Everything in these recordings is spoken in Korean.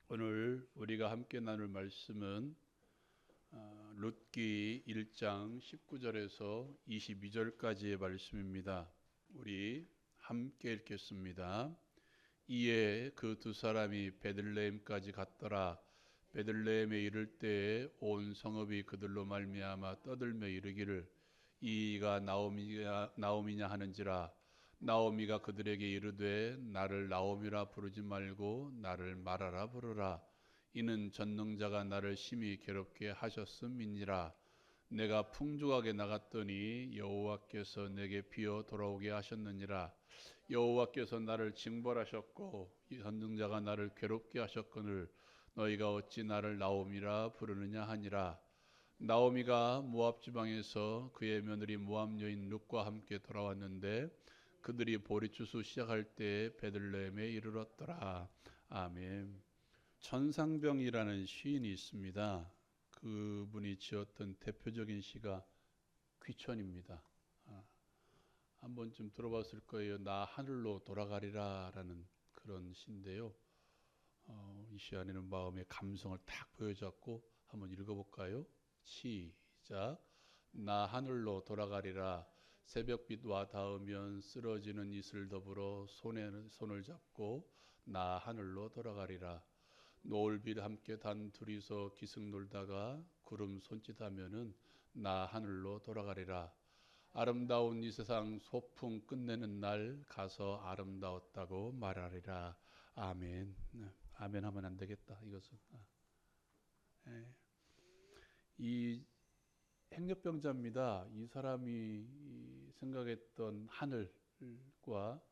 오늘 우리가 함께 나눌 말씀은 룻기 1장 19절에서 22절까지의 말씀입니다. 우리 함께 읽겠습니다. 이에 그 두 사람이 베들레헴까지 갔더라. 베들레헴에 이를 때에 온 성읍이 그들로 말미암아 떠들며 이르기를 이가 나오미냐 하는지라. 나오미가 그들에게 이르되 나를 나오미라 부르지 말고 나를 마라라 부르라. 이는 전능자가 나를 심히 괴롭게 하셨음이니라. 내가 풍족하게 나갔더니 여호와께서 내게 비어 돌아오게 하셨느니라. 여호와께서 나를 징벌하셨고 이 전능자가 나를 괴롭게 하셨거늘 너희가 어찌 나를 나오미라 부르느냐 하니라. 나오미가 모압 지방에서 그의 며느리 모압 여인 룻과 함께 돌아왔는데 그들이 보리추수 시작할 때 베들레헴에 이르렀더라. 아멘. 천상병이라는 시인이 있습니다. 그분이 지었던 대표적인 시가 귀천입니다. 한 번쯤 들어봤을 거예요. 나 하늘로 돌아가리라 라는 그런 시인데요. 이 시 안에는 마음의 감성을 탁 보여잡고 한번 읽어볼까요? 시작. 나 하늘로 돌아가리라. 새벽빛와 닿으면 쓰러지는 이슬 더불어 손을 잡고 나 하늘로 돌아가리라. 노을빛 함께 단 둘이서 기승 놀다가 구름 손짓하면은 나 하늘로 돌아가리라. 아름다운 이 세상 소풍 끝내는 날 가서 아름다웠다고 말하리라. 아멘. 아멘 하면 안 되겠다. 이것은 이 행렬병자입니다. 이 사람이 생각했던 하늘과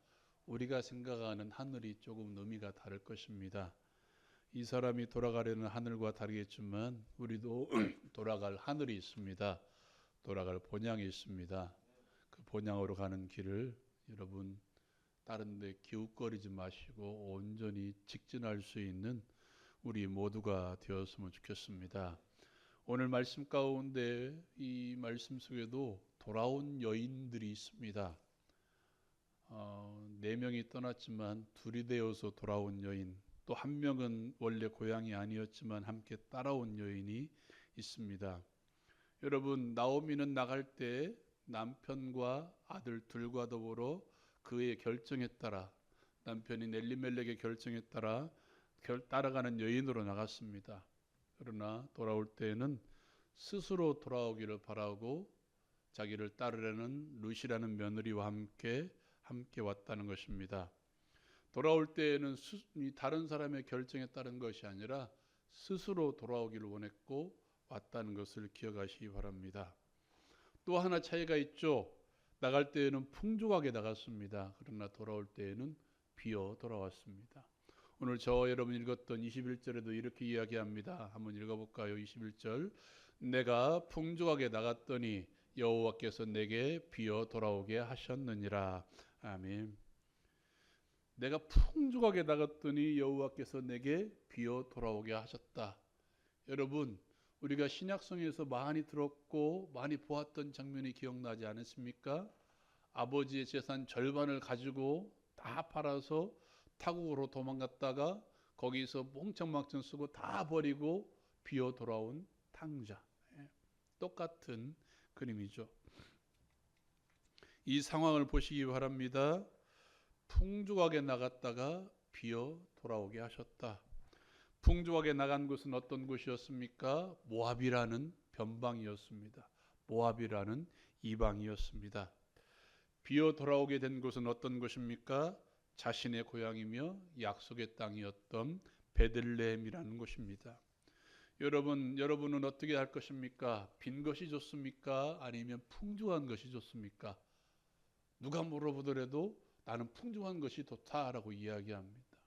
우리가 생각하는 하늘이 조금 의미가 다를 것입니다. 이 사람이 돌아가려는 하늘과 다르겠지만 우리도 돌아갈 하늘이 있습니다. 돌아갈 본향이 있습니다. 그 본향으로 가는 길을 여러분 다른 데 기웃거리지 마시고 온전히 직진할 수 있는 우리 모두가 되었으면 좋겠습니다. 오늘 말씀 가운데 이 말씀 속에도 돌아온 여인들이 있습니다. 4명이 떠났지만 둘이 되어서 돌아온 여인, 또 한 명은 원래 고향이 아니었지만 함께 따라온 여인이 있습니다. 여러분, 나오미는 나갈 때 남편과 아들 둘과 더불어 그의 결정에 따라, 남편인 엘리멜렉의 결정에 따라 따라가는 여인으로 나갔습니다. 그러나 돌아올 때에는 스스로 돌아오기를 바라고 자기를 따르려는 룻이라는 며느리와 함께 왔다는 것입니다. 돌아올 때에는 다른 사람의 결정에 따른 것이 아니라 스스로 돌아오기를 원했고 왔다는 것을 기억하시기 바랍니다. 또 하나 차이가 있죠. 나갈 때에는 풍족하게 나갔습니다. 그러나 돌아올 때에는 비어 돌아왔습니다. 오늘 저 여러분 읽었던 21절에도 이렇게 이야기합니다. 한번 읽어볼까요? 21절. 내가 풍족하게 나갔더니 여호와께서 내게 비어 돌아오게 하셨느니라. 아멘. 내가 풍족하게 나갔더니 여호와께서 내게 비어 돌아오게 하셨다. 여러분, 우리가 신약성에서 많이 들었고 많이 보았던 장면이 기억나지 않으십니까? 아버지의 재산 절반을 가지고 다 팔아서 타국으로 도망갔다가 거기서 몽창망청 쓰고 다 버리고 비어 돌아온 탕자. 똑같은 그림이죠. 이 상황을 보시기 바랍니다. 풍족하게 나갔다가 비어 돌아오게 하셨다. 풍족하게 나간 곳은 어떤 곳이었습니까? 모압이라는 변방이었습니다. 모압이라는 이방이었습니다. 비어 돌아오게 된 곳은 어떤 곳입니까? 자신의 고향이며 약속의 땅이었던 베들레헴이라는 곳입니다. 여러분은 어떻게 할 것입니까? 빈 것이 좋습니까? 아니면 풍족한 것이 좋습니까? 누가 물어보더라도 나는 풍족한 것이 좋다라고 이야기합니다.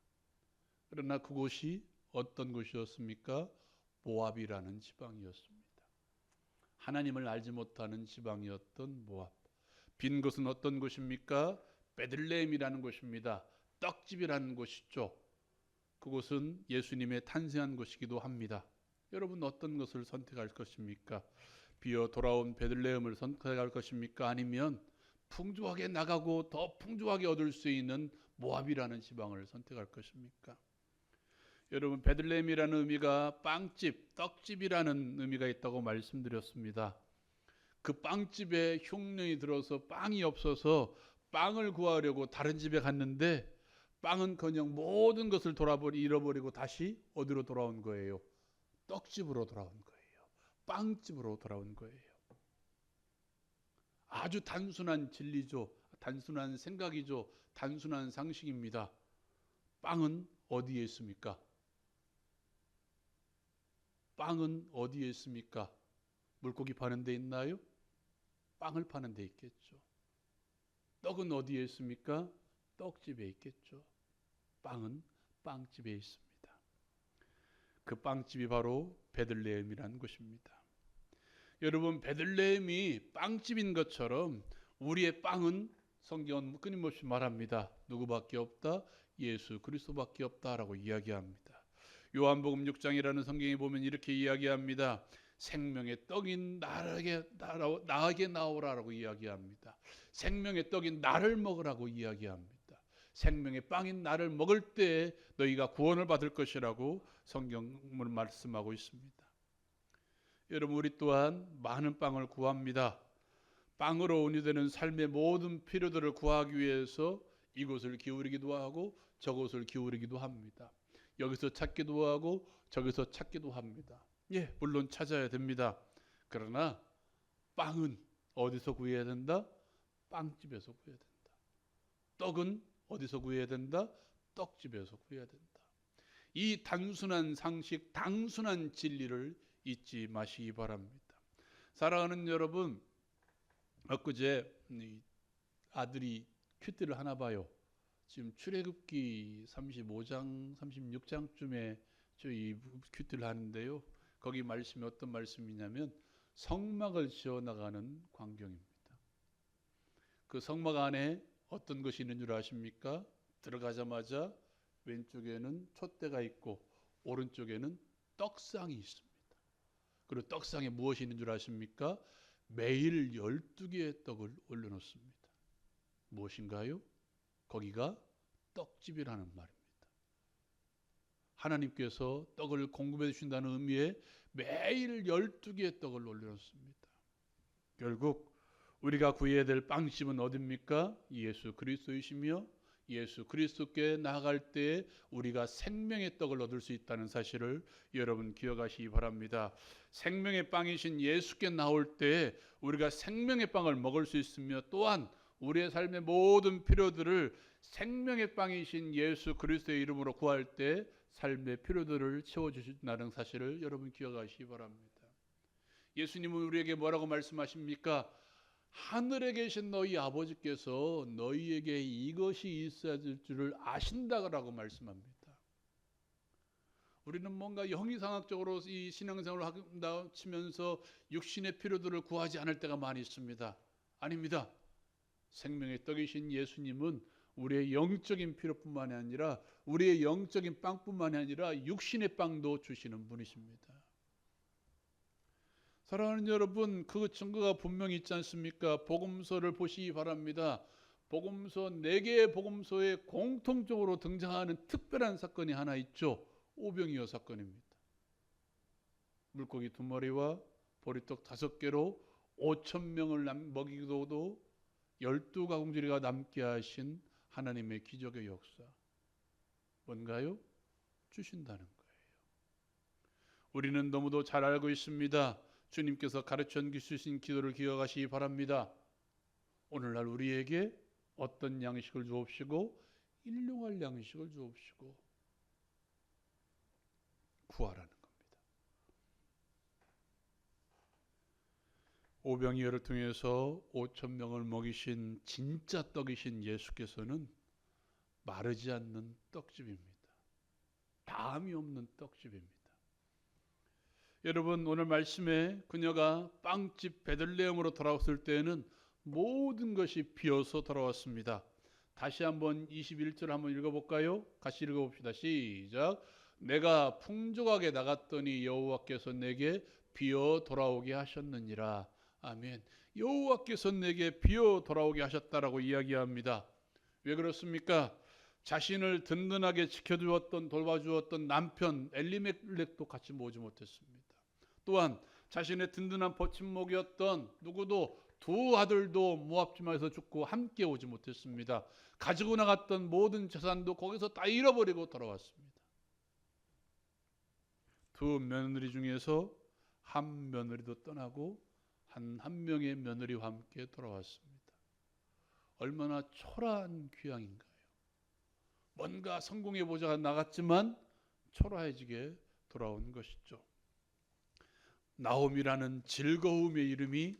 그러나 그곳이 어떤 곳이었습니까? 모압이라는 지방이었습니다. 하나님을 알지 못하는 지방이었던 모압. 빈 곳은 어떤 곳입니까? 베들레헴이라는 곳입니다. 떡집이라는 곳이죠. 그곳은 예수님의 탄생한 곳이기도 합니다. 여러분 어떤 것을 선택할 것입니까? 비어 돌아온 베들레헴을 선택할 것입니까? 아니면 풍족하게 나가고 더 풍족하게 얻을 수 있는 모압이라는 지방을 선택할 것입니까? 여러분 베들레헴이라는 의미가 빵집, 떡집이라는 의미가 있다고 말씀드렸습니다. 그 빵집에 흉년이 들어서 빵이 없어서 빵을 구하려고 다른 집에 갔는데 빵은커녕 모든 것을 잃어버리고 다시 어디로 돌아온 거예요? 떡집으로 돌아온 거예요. 빵집으로 돌아온 거예요. 아주 단순한 진리죠. 단순한 생각이죠. 단순한 상식입니다. 빵은 어디에 있습니까? 빵은 어디에 있습니까? 물고기 파는 데 있나요? 빵을 파는 데 있겠죠. 떡은 어디에 있습니까? 떡집에 있겠죠. 빵은 빵집에 있습니다. 그 빵집이 바로 베들레헴이라는 곳입니다. 여러분 베들레헴이 빵집인 것처럼 우리의 빵은 성경은 끊임없이 말합니다. 누구밖에 없다? 예수 그리스도밖에 없다라고 이야기합니다. 요한복음 6장이라는 성경에 보면 이렇게 이야기합니다. 생명의 떡인 나에게 나오라라고 이야기합니다. 생명의 떡인 나를 먹으라고 이야기합니다. 생명의 빵인 나를 먹을 때 너희가 구원을 받을 것이라고 성경은 말씀하고 있습니다. 여러분 우리 또한 많은 빵을 구합니다. 빵으로 온유되는 삶의 모든 필요들을 구하기 위해서 이곳을 기울이기도 하고 저곳을 기울이기도 합니다. 여기서 찾기도 하고 저기서 찾기도 합니다. 예, 물론 찾아야 됩니다. 그러나 빵은 어디서 구해야 된다? 빵집에서 구해야 된다. 떡은 어디서 구해야 된다? 떡집에서 구해야 된다. 이 단순한 상식, 단순한 진리를 잊지 마시기 바랍니다. 사랑하는 여러분, 엊그제 아들이 큐티를 하나 봐요. 지금 출애굽기 35장, 36장쯤에 저희 큐티를 하는데요. 거기 말씀이 어떤 말씀이냐면 성막을 지어나가는 광경입니다. 그 성막 안에 어떤 것이 있는 줄 아십니까? 들어가자마자 왼쪽에는 촛대가 있고 오른쪽에는 떡상이 있습니다. 그리고 떡상에 무엇이 있는 줄 아십니까? 매일 12개의 떡을 올려놓습니다. 무엇인가요? 거기가 떡집이라는 말입니다. 하나님께서 떡을 공급해 주신다는 의미에 매일 12개의 떡을 올려놓습니다. 결국 우리가 구해야 될 빵집은 어디입니까? 예수 그리스도이시며 예수 그리스도께 나아갈 때 우리가 생명의 떡을 얻을 수 있다는 사실을 여러분 기억하시기 바랍니다. 생명의 빵이신 예수께 나올 때 우리가 생명의 빵을 먹을 수 있으며 또한 우리의 삶의 모든 필요들을 생명의 빵이신 예수 그리스도의 이름으로 구할 때 삶의 필요들을 채워주신다는 사실을 여러분 기억하시기 바랍니다. 예수님은 우리에게 뭐라고 말씀하십니까? 하늘에 계신 너희 아버지께서 너희에게 이것이 있어야 될 줄을 아신다라고 말씀합니다. 우리는 뭔가 형이상학적으로 이 신앙생활을 한다 치면서 육신의 필요들을 구하지 않을 때가 많이 있습니다. 아닙니다. 생명의 떡이신 예수님은 우리의 영적인 필요뿐만이 아니라 우리의 영적인 빵뿐만이 아니라 육신의 빵도 주시는 분이십니다. 사랑하는 여러분, 그 증거가 분명히 있지 않습니까? 복음서를 보시기 바랍니다. 복음서 4개의 복음서에 공통적으로 등장하는 특별한 사건이 하나 있죠. 오병이어 사건입니다. 물고기 2마리와 보리떡 5개로 5,000명을 먹이고도 12가공주리가 남게 하신 하나님의 기적의 역사. 뭔가요? 주신다는 거예요. 우리는 너무도 잘 알고 있습니다. 주님께서 가르쳐 주신 기도를 기억하시기 바랍니다. 오늘날 우리에게 어떤 양식을 주옵시고 일용할 양식을 주옵시고 구하라는 겁니다. 오병이어를 통해서 5,000명을 먹이신 진짜 떡이신 예수께서는 마르지 않는 떡집입니다. 담이 없는 떡집입니다. 여러분 오늘 말씀에 그녀가 빵집 베들레헴으로 돌아왔을 때에는 모든 것이 비어서 돌아왔습니다. 다시 한번 21절 한번 읽어볼까요? 같이 읽어봅시다. 시작. 내가 풍족하게 나갔더니 여호와께서 내게 비어 돌아오게 하셨느니라. 아멘. 여호와께서 내게 비어 돌아오게 하셨다라고 이야기합니다. 왜 그렇습니까? 자신을 든든하게 지켜주었던 돌봐주었던 남편 엘리멜렉도 같이 모으지 못했습니다. 또한 자신의 든든한 버팀목이었던 누구도 두 아들도 모압 지마에서 죽고 함께 오지 못했습니다. 가지고 나갔던 모든 재산도 거기서 다 잃어버리고 돌아왔습니다. 두 며느리 중에서 한 며느리도 떠나고 한 명의 며느리와 함께 돌아왔습니다. 얼마나 초라한 귀향인가요? 뭔가 성공의 보자가 나갔지만 초라해지게 돌아온 것이죠. 나옴이라는 즐거움의 이름이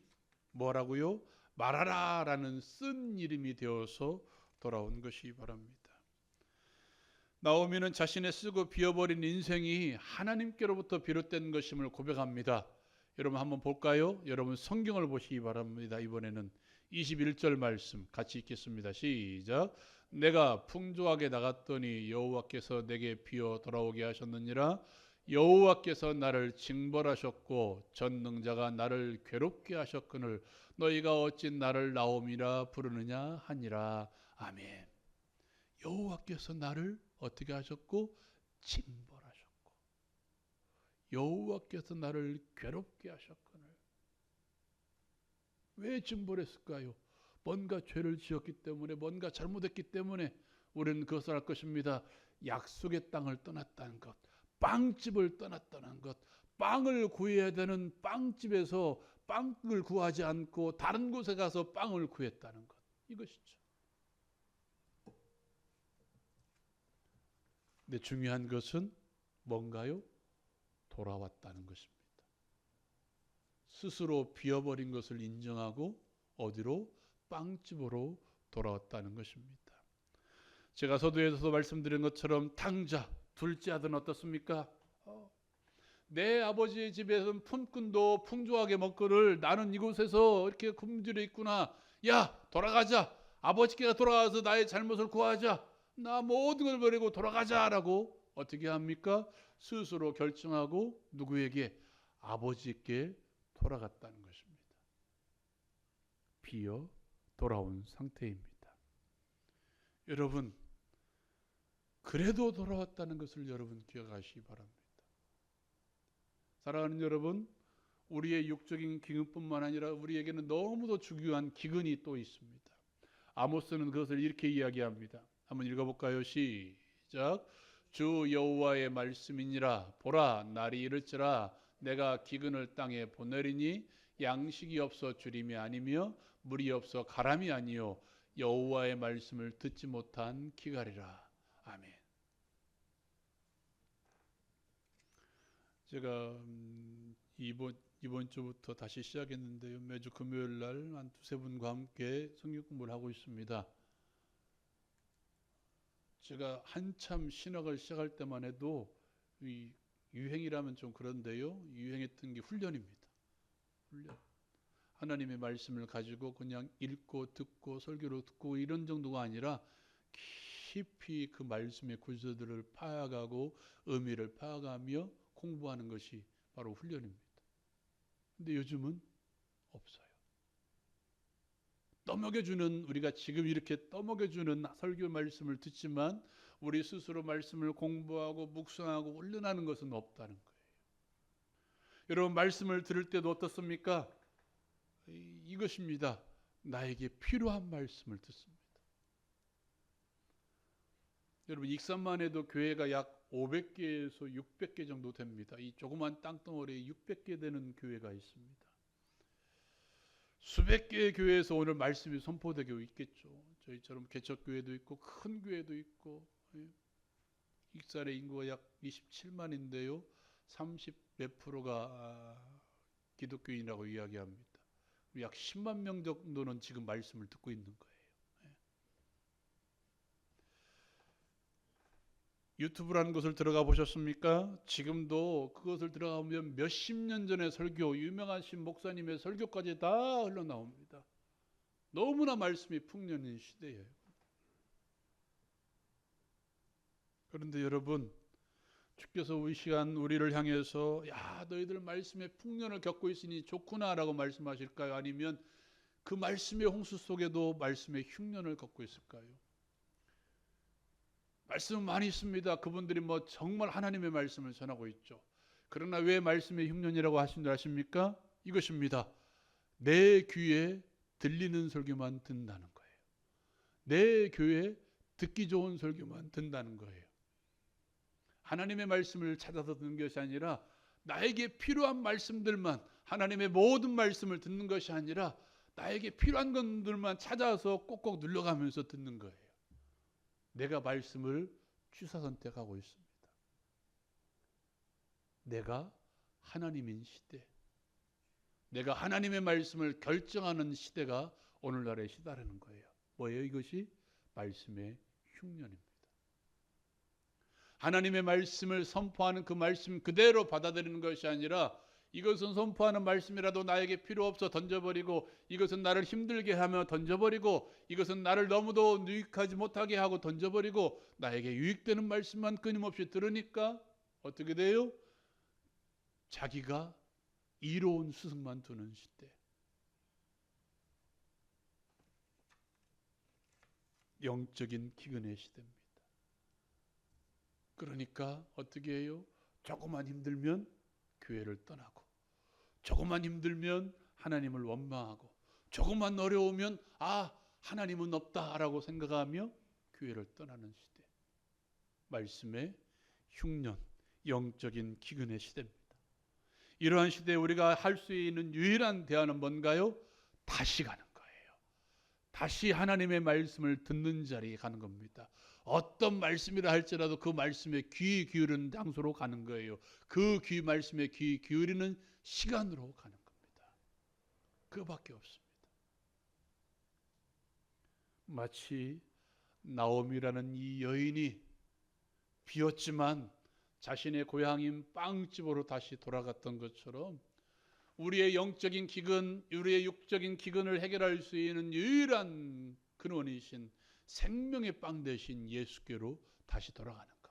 뭐라고요? 말하라라는 쓴 이름이 되어서 돌아온 것이 바랍니다. 나오미는 자신의 쓰고 비어버린 인생이 하나님께로부터 비롯된 것임을 고백합니다. 여러분 한번 볼까요? 여러분 성경을 보시기 바랍니다. 이번에는 21절 말씀 같이 읽겠습니다. 시작. 내가 풍조하게 나갔더니 여호와께서 내게 비어 돌아오게 하셨느니라. 여호와께서 나를 징벌하셨고 전능자가 나를 괴롭게 하셨거늘 너희가 어찌 나를 나옴이라 부르느냐 하니라. 아멘. 여호와께서 나를 어떻게 하셨고 징벌하셨고 여호와께서 나를 괴롭게 하셨거늘. 왜 징벌했을까요? 뭔가 죄를 지었기 때문에, 뭔가 잘못했기 때문에 우리는 그것을 할 것입니다. 약속의 땅을 떠났다는 것, 빵집을 떠났다는 것, 빵을 구해야 되는 빵집에서 빵을 구하지 않고 다른 곳에 가서 빵을 구했다는 것, 이것이죠. 근데 중요한 것은 뭔가요? 돌아왔다는 것입니다. 스스로 비어버린 것을 인정하고 어디로? 빵집으로 돌아왔다는 것입니다. 제가 서두에서 말씀드린 것처럼 탕자, 둘째 아들은 어떻습니까? 내 아버지의 집에서는 품꾼도 풍조하게 먹거를 나는 이곳에서 이렇게 굶주려 있구나. 야, 돌아가자. 아버지께가 돌아가서 나의 잘못을 구하자. 나 모든 걸 버리고 돌아가자라고 어떻게 합니까? 스스로 결정하고 누구에게? 아버지께 돌아갔다는 것입니다. 비어 돌아온 상태입니다. 여러분, 그래도 돌아왔다는 것을 여러분 기억하시기 바랍니다. 사랑하는 여러분, 우리의 육적인 기근뿐만 아니라 우리에게는 너무도 중요한 기근이 또 있습니다. 아모스는 그것을 이렇게 이야기합니다. 한번 읽어볼까요? 시작. 주 여호와의 말씀이니라. 보라, 날이 이를지라 내가 기근을 땅에 보내리니 양식이 없어 주림이 아니며 물이 없어 가람이 아니요 여호와의 말씀을 듣지 못한 기갈이라. 아멘. 제가 이번 주부터 다시 시작했는데요. 매주 금요일 날 한 두세 분과 함께 성경 공부를 하고 있습니다. 제가 한참 신학을 시작할 때만 해도 이 유행이라면 좀 그런데요. 유행했던 게 훈련입니다. 훈련. 하나님의 말씀을 가지고 그냥 읽고 듣고 설교로 듣고 이런 정도가 아니라 깊이 그 말씀의 구절들을 파악하고 의미를 파악하며 공부하는 것이 바로 훈련입니다. 근데 요즘은 없어요. 떠먹여주는, 우리가 지금 이렇게 떠먹여주는 설교 말씀을 듣지만 우리 스스로 말씀을 공부하고 묵상하고 훈련하는 것은 없다는 거예요. 여러분, 말씀을 들을 때도 어떻습니까? 이것입니다. 나에게 필요한 말씀을 듣습니다. 여러분, 익산만 해도 교회가 약 500개에서 600개 정도 됩니다. 이 조그만 땅덩어리에 600개 되는 교회가 있습니다. 수백 개의 교회에서 오늘 말씀이 선포되고 있겠죠. 저희처럼 개척교회도 있고 큰 교회도 있고. 익산의 인구가 약 27만인데요. 30 몇 프로가 기독교인이라고 이야기합니다. 약 10만 명 정도는 지금 말씀을 듣고 있는 거예요. 유튜브라는 곳을 들어가 보셨습니까? 지금도 그것을 들어가면 몇십 년 전의 설교, 유명하신 목사님의 설교까지 다 흘러나옵니다. 너무나 말씀이 풍년인 시대예요. 그런데 여러분, 주께서 이 시간 우리를 향해서 야, 너희들 말씀의 풍년을 겪고 있으니 좋구나라고 말씀하실까요? 아니면 그 말씀의 홍수 속에도 말씀의 흉년을 겪고 있을까요? 말씀은 많이 있습니다. 그분들이 뭐 정말 하나님의 말씀을 전하고 있죠. 그러나 왜 말씀의 흉년이라고 하신 줄 아십니까? 이것입니다. 내 귀에 들리는 설교만 듣는다는 거예요. 내 귀에 듣기 좋은 설교만 듣는다는 거예요. 하나님의 말씀을 찾아서 듣는 것이 아니라 나에게 필요한 말씀들만, 하나님의 모든 말씀을 듣는 것이 아니라 나에게 필요한 것들만 찾아서 꼭꼭 눌러가면서 듣는 거예요. 내가 말씀을 취사 선택하고 있습니다. 내가 하나님인 시대, 내가 하나님의 말씀을 결정하는 시대가 오늘날의 시대라는 거예요. 뭐예요? 이것이 말씀의 흉년입니다. 하나님의 말씀을 선포하는 그 말씀 그대로 받아들이는 것이 아니라 이것은 선포하는 말씀이라도 나에게 필요 없어 던져버리고, 이것은 나를 힘들게 하며 던져버리고, 이것은 나를 너무도 유익하지 못하게 하고 던져버리고, 나에게 유익되는 말씀만 끊임없이 들으니까 어떻게 돼요? 자기가 이로운 스승만 두는 시대. 영적인 기근의 시대입니다. 그러니까 어떻게 해요? 조금만 힘들면 교회를 떠나고, 조금만 힘들면 하나님을 원망하고, 조금만 어려우면 하나님은 없다라고 생각하며 교회를 떠나는 시대. 말씀의 흉년, 영적인 기근의 시대입니다. 이러한 시대에 우리가 할 수 있는 유일한 대안은 뭔가요? 다시 가는 거예요. 다시 하나님의 말씀을 듣는 자리에 가는 겁니다. 어떤 말씀이라 할지라도 그 말씀에 귀 기울이는 장소로 가는 거예요. 그 말씀에 귀 기울이는 시간으로 가는 겁니다. 그거밖에 없습니다. 마치 나오미라는 이 여인이 비었지만 자신의 고향인 빵집으로 다시 돌아갔던 것처럼, 우리의 영적인 기근, 우리의 육적인 기근을 해결할 수 있는 유일한 근원이신 생명의 빵 되신 예수께로 다시 돌아가는 것.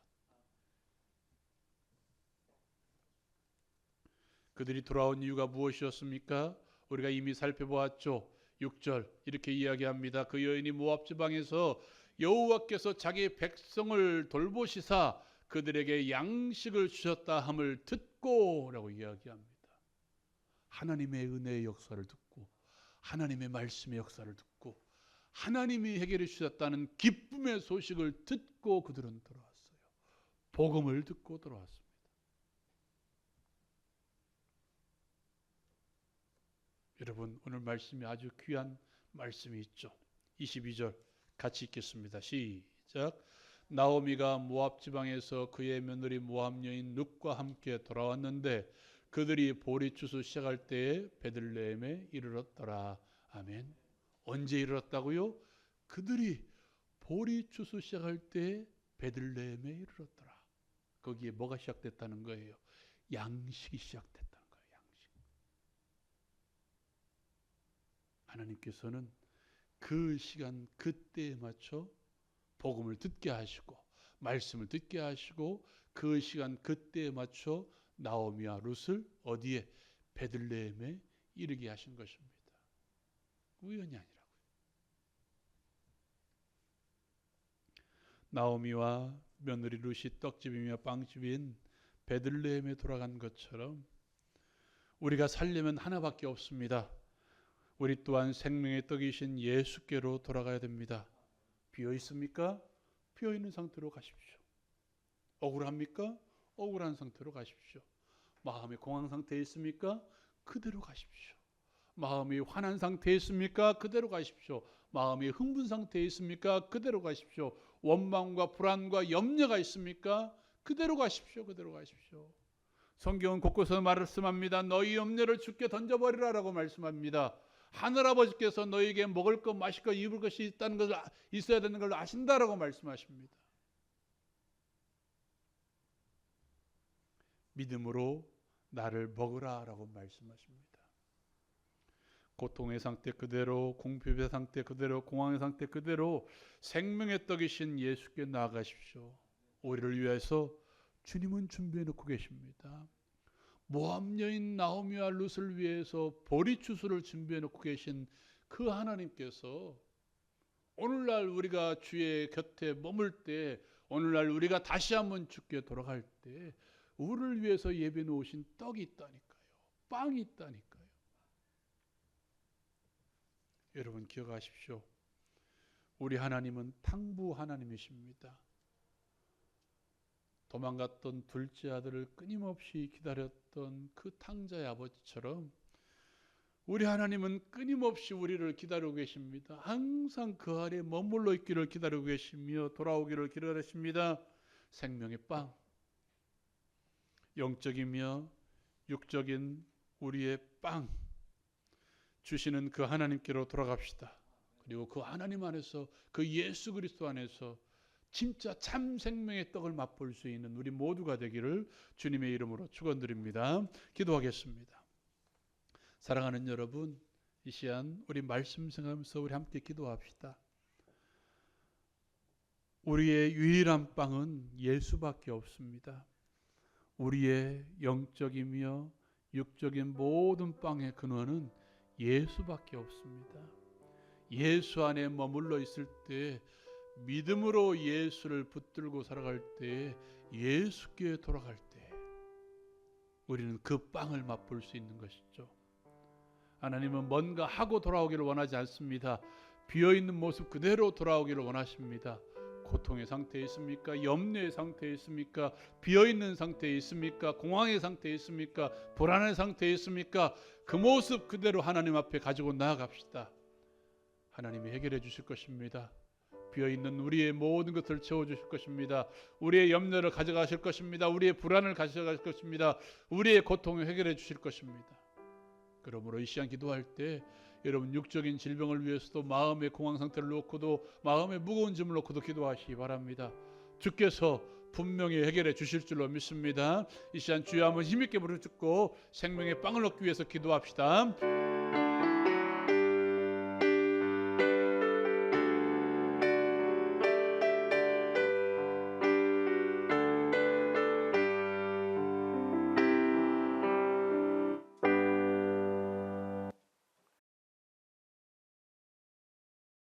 그들이 돌아온 이유가 무엇이었습니까? 우리가 이미 살펴보았죠. 6절 이렇게 이야기합니다. 그 여인이 모압 지방에서 여호와께서 자기 백성을 돌보시사 그들에게 양식을 주셨다 함을 듣고 라고 이야기합니다. 하나님의 은혜의 역사를 듣고, 하나님의 말씀의 역사를 듣고, 하나님이 해결해 주셨다는 기쁨의 소식을 듣고 그들은 돌아왔어요. 복음을 듣고 돌아왔습니다. 여러분, 오늘 말씀이 아주 귀한 말씀이 있죠. 22절 같이 읽겠습니다. 시작. 나오미가 모압 지방에서 그의 며느리 모압 여인 룻과 함께 돌아왔는데 그들이 보리추수 시작할 때에 베들레헴에 이르렀더라. 아멘. 언제 이르렀다고요? 그들이 보리추수 시작할 때에 베들레헴에 이르렀더라. 거기에 뭐가 시작됐다는 거예요? 양식이 시작됐다는 거예요. 양식. 하나님께서는 그 시간 그때에 맞춰 복음을 듣게 하시고 말씀을 듣게 하시고 그 시간 그때에 맞춰 나오미와 룻을 어디에? 베들레헴에 이르게 하신 것입니다. 우연이 아니라고요. 나오미와 며느리 룻이 떡집이며 빵집인 베들레헴에 돌아간 것처럼 우리가 살려면 하나밖에 없습니다. 우리 또한 생명의 떡이신 예수께로 돌아가야 됩니다. 비어 있습니까? 비어 있는 상태로 가십시오. 억울합니까? 억울한 상태로 가십시오. 마음이 공황 상태에 있습니까? 그대로 가십시오. 마음이 화난 상태에 있습니까? 그대로 가십시오. 마음이 흥분 상태에 있습니까? 그대로 가십시오. 원망과 불안과 염려가 있습니까? 그대로 가십시오. 그대로 가십시오. 성경은 곳곳에서 말씀합니다. 너희 염려를 주께 던져버리라라고 말씀합니다. 하늘아버지께서 너희에게 먹을 것, 마실 것, 입을 것이 있다는 것을 있어야 되는 걸 아신다라고 말씀하십니다. 믿음으로 나를 먹으라라고 말씀하십니다. 고통의 상태 그대로, 공핍의 상태 그대로, 공황의 상태 그대로 생명의 떡이신 예수께 나아가십시오. 우리를 위해서 주님은 준비해 놓고 계십니다. 모압 여인 나오미와 룻을 위해서 보리추수를 준비해 놓고 계신 그 하나님께서 오늘날 우리가 주의 곁에 머물 때, 오늘날 우리가 다시 한번 주께 돌아갈 때 우리를 위해서 예배 놓으신 떡이 있다니까요. 빵이 있다니까요. 여러분 기억하십시오. 우리 하나님은 탕부 하나님이십니다. 도망갔던 둘째 아들을 끊임없이 기다렸던 그 탕자의 아버지처럼 우리 하나님은 끊임없이 우리를 기다리고 계십니다. 항상 그 아래 머물러 있기를 기다리고 계시며 돌아오기를 기다리십니다. 생명의 빵, 영적이며 육적인 우리의 빵 주시는 그 하나님께로 돌아갑시다. 그리고 그 하나님 안에서, 그 예수 그리스도 안에서 진짜 참 생명의 떡을 맛볼 수 있는 우리 모두가 되기를 주님의 이름으로 축원드립니다. 기도하겠습니다. 사랑하는 여러분, 이 시간 우리 말씀 생각하면서 우리 함께 기도합시다. 우리의 유일한 빵은 예수밖에 없습니다. 우리의 영적이며 육적인 모든 빵의 근원은 예수밖에 없습니다. 예수 안에 머물러 있을 때, 믿음으로 예수를 붙들고 살아갈 때, 예수께 돌아갈 때 우리는 그 빵을 맛볼 수 있는 것이죠. 하나님은 뭔가 하고 돌아오기를 원하지 않습니다. 비어있는 모습 그대로 돌아오기를 원하십니다. 고통의 상태에 있습니까? 염려의 상태에 있습니까? 비어있는 상태에 있습니까? 공황의 상태에 있습니까? 불안의 상태에 있습니까? 그 모습 그대로 하나님 앞에 가지고 나아갑시다. 하나님이 해결해 주실 것입니다. 비어있는 우리의 모든 것을 채워주실 것입니다. 우리의 염려를 가져가실 것입니다. 우리의 불안을 가져가실 것입니다. 우리의 고통을 해결해 주실 것입니다. 그러므로 이 시간 기도할 때 여러분 육적인 질병을 위해서도, 마음의 공황 상태를 놓고도, 마음의 무거운 짐을 놓고도 기도하시기 바랍니다. 주께서 분명히 해결해 주실 줄로 믿습니다. 이 시간 주여 한번 힘있게 부르짖고 생명의 빵을 얻기 위해서 기도합시다.